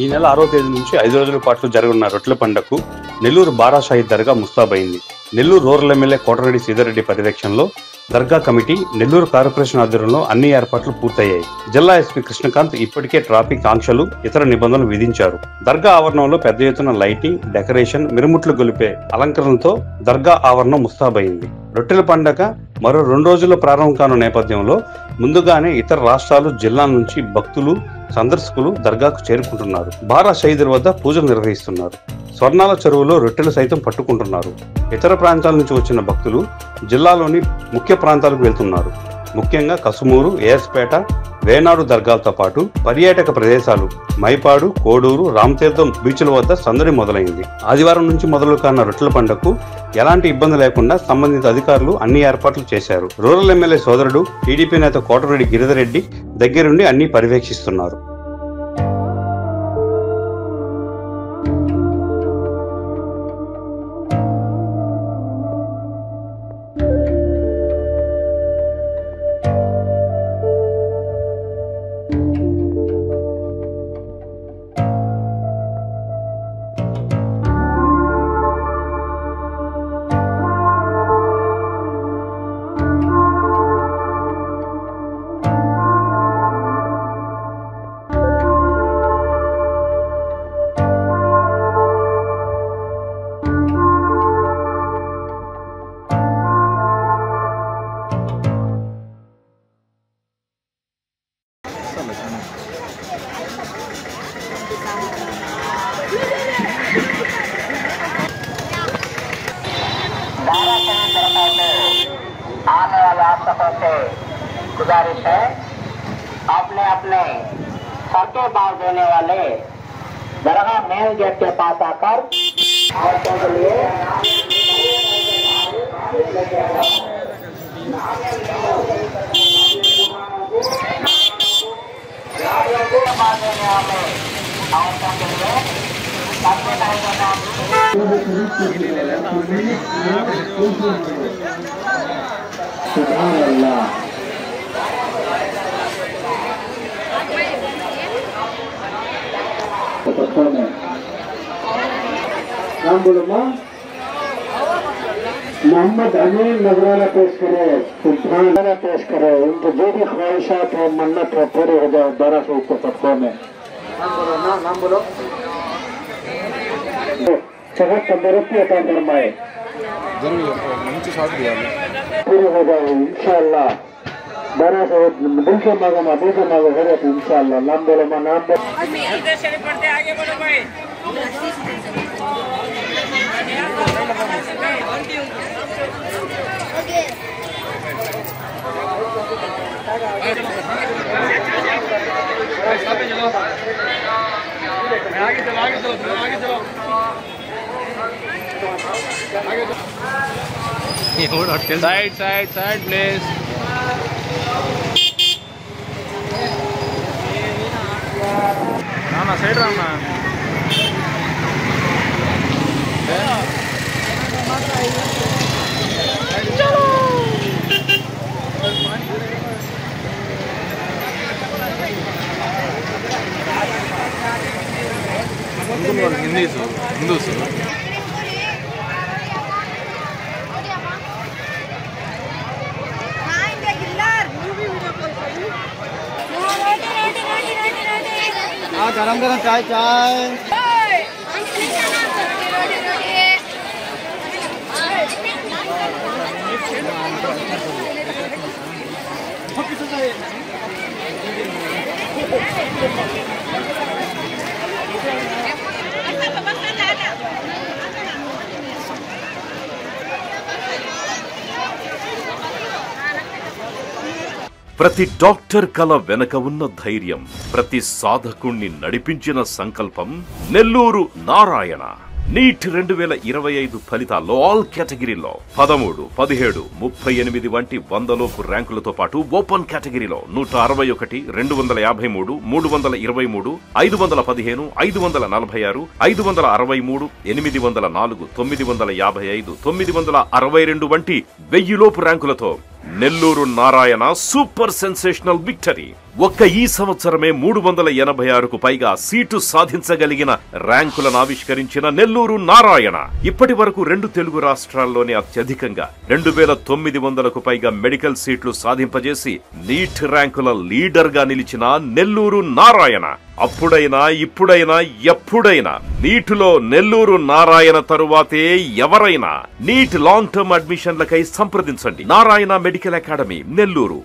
ఈ నెల 6వ తేదీ నుంచి 5 రోజుల పాటు జరగనున్న రొట్టెల పండుగకు నెల్లూరు బారాషాహి దర్గా ముస్తాబైంది. నెల్లూరు రూరల్ ఎమ్మెల్యే కోటరెడ్డి శ్రీధర్రెడ్డి పర్యవేక్షణలో దర్గా కమిటీ, నెల్లూరు కార్పొరేషన్ ఆధ్వర్యంలో అన్ని ఏర్పాట్లు పూర్తయ్యాయి. జిల్లా ఎస్పీ కృష్ణకాంత్ ఇప్పటికే ట్రాఫిక్ ఆంక్షలు, ఇతర నిబంధనలు విధించారు. దర్గా ఆవరణంలో పెద్ద ఎత్తున లైటింగ్, డెకరేషన్, మిరుముట్లు గొలిపే అలంకరణలతో దర్గా ఆవరణం ముస్తాబైంది. రొట్టెల పండగ మరో 2 రోజుల్లో ప్రారంభం కానున్న నేపథ్యంలో ముందుగానే ఇతర రాష్ట్రాలు, జిల్లాల నుంచి భక్తులు, సందర్శకులు దర్గాకు చేరుకుంటున్నారు. బారా షహీదుల వద్ద పూజలు నిర్వహిస్తున్నారు. స్వర్ణాల చెరువులో రొట్టెలు సైతం పట్టుకుంటున్నారు. ఇతర ప్రాంతాల నుంచి వచ్చిన భక్తులు జిల్లాలోని ముఖ్య ప్రాంతాలకు వెళ్తున్నారు. ముఖ్యంగా కసుమూరు, ఏఎస్పేట, వేనాడు దర్గాలతో పాటు పర్యాటక ప్రదేశాలు మైపాడు, కోడూరు, రామతీర్థం బీచ్ల వద్ద సందడి మొదలైంది. ఆదివారం నుంచి మొదలు కాన్న రొట్టెల పండుగకు ఎలాంటి ఇబ్బంది లేకుండా సంబంధిత అధికారులు అన్ని ఏర్పాట్లు చేశారు. రూరల్ ఎమ్మెల్యే సోదరుడు టీడీపీ నేత కోటరెడ్డి గిరిధర్రెడ్డి దగ్గరుండి అన్ని పర్యవేక్షిస్తున్నారు. आने वाले आप सबों से गुजारिश है, अपने अपने सड़के बांध देने वाले दरगाह मेन गेट के पास आकर औरतों के लिए बांध देने वाले औरतों के लिए नाम बोलो माँ। मोहम्मद अमीन नजराना पेश करे, सुल्तान पेश करे, उनके जो भी ख्वाहिशात हो, मन्नत हो, पूरे हो जाए 1200 ऊपर सबको में। नाम बोलो ना, नाम बोलो। जगत तंदुरुस्ती अता फरमाए, पूरी हो जाए इंशाअल्लाह। 1200 दिल के मांगो माँ, दिल के मांगो हो जाए इंशाअल्लाह। नाम बोलो माँ, नाम बोलो। आगे बोलो भाई। आगे चलो, आगे चलो, आगे चलो। Side side side please. Rama side Rama. Hindi Hindu गरम गरम चाय चाय। ప్రతి డాక్టర్ కల వెనక ఉన్న ధైర్యం, ప్రతి సాధకుణ్ణి నడిపించిన సంకల్పం నెల్లూరు నారాయణ. నీట్ 2025 ఫలితాల్లో ఆల్ కేటగిరీలో 13, 17, 38 వంటి 100లోపు ర్యాంకులతో పాటు ఓపెన్ కేటగిరీలో 161, 253, 323, 515, 546, 563, 804, 955, 962 వంటి 1000లోపు ర్యాంకులతో Nellore Narayana super sensational victory. ఒక్క ఈ సంవత్సరమే 386కు పైగా సీటు సాధించగలిగిన ర్యాంకులను ఆవిష్కరించిన నెల్లూరు నారాయణ ఇప్పటి వరకు 2 తెలుగు రాష్ట్రాల్లోనే అత్యధికంగా 2900కు పైగా మెడికల్ సీట్లు సాధింపజేసి నీట్ ర్యాంకుల లీడర్ గా నిలిచిన నెల్లూరు నారాయణ అప్పుడైనా ఇప్పుడైనా ఎప్పుడైనా నీటిలో నెల్లూరు నారాయణ తరువాతే ఎవరైనా. నీట్ లాంగ్ టర్మ్ అడ్మిషన్లకై సంప్రదించండి. Narayana medical academy, Nellore.